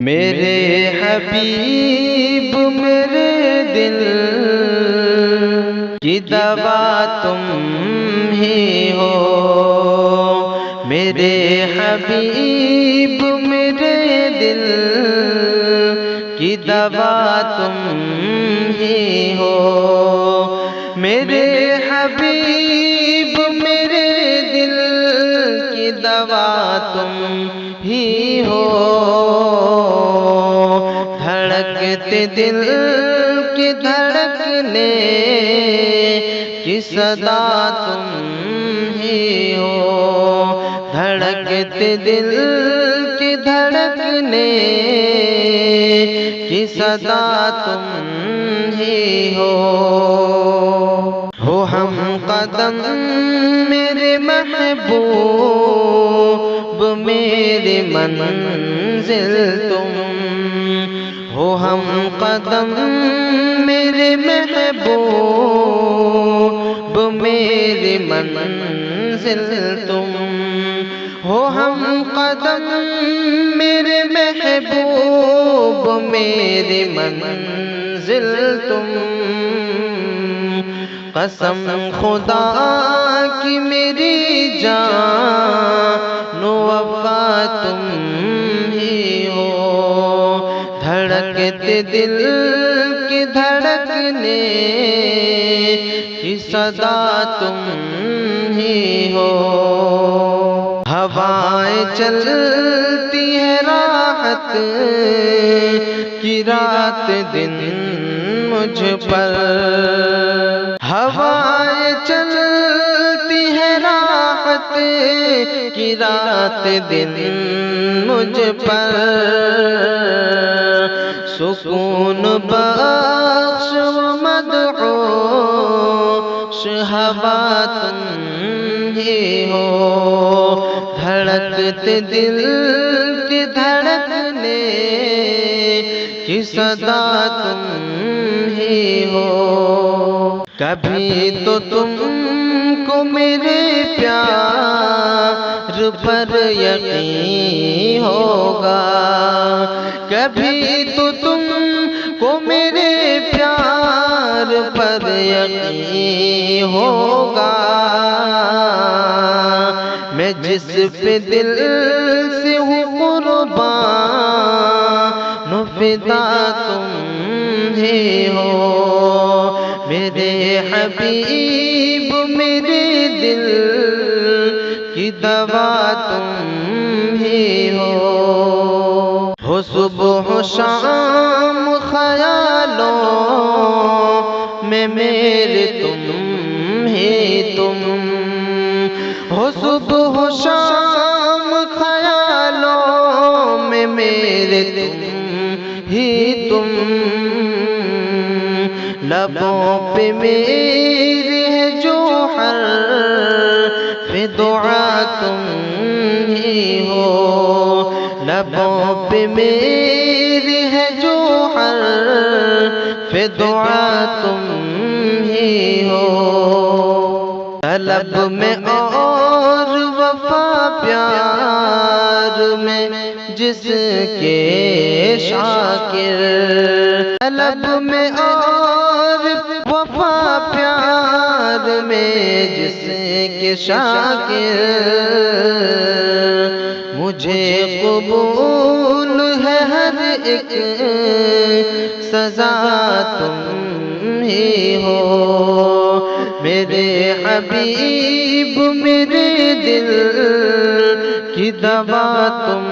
मेरे हबीब मेरे दिल की दवा तुम ही हो। मेरे हबीब मेरे दिल की दवा तुम ही हो। मेरे हबीब मेरे दिल की दवा तुम ही हो। धड़कते दिल की धड़कने की सदा तुम ही हो। धड़कते दिल की धड़कने की सदा तुम ही हो। हम कदम मेरे महबूब मेरी मंजिल तुम हो। हम कदम मेरे महबूब मेरी मंजिल तुम हो। हम कदम मेरे महबूब मेरी मंजिल तुम। कसम खुदा की मेरी जानो वफा तुम ही हो। धड़कते दिल की धड़कने की सदा तुम ही हो। हवाएं चलती है राहत की रात दिन मुझ पर। हवाएं चलती है राहत की रात दिन मुझ पर। सुकून बख्श व मदहोश हवा तुम ही हो। धड़कते दिल की धड़कने की सदा तुम ही हो। कभी तो तुमको मेरे प्यार पर यकीन होगा। कभी तो तुमको मेरे प्यार पर यकीन होगा। मैं जिस पे दिल से हूँ कुर्बान फिदा तुम ही हो। मेरे हबीब मेरे दिल की दवा तुम ही हो। सुबह शाम ख्यालों में मेरे तुम ही तुम हो। सुबह शाम ख्यालों में मेरे तुम ही तुम। लबों पे मेरे है जो हर्फ दुआ तुम ही हो। लबों पे मेरे है जो हर्फ दुआ तुम ही हो। तलब में और वफा प्यार में जिसके शाकिर। तलब में और वफा प्यार में जिसके शाकिर। मुझे कबूल है हर एक सजा तुम ही हो। मेरे हबीब मेरे दिल की दवा तुम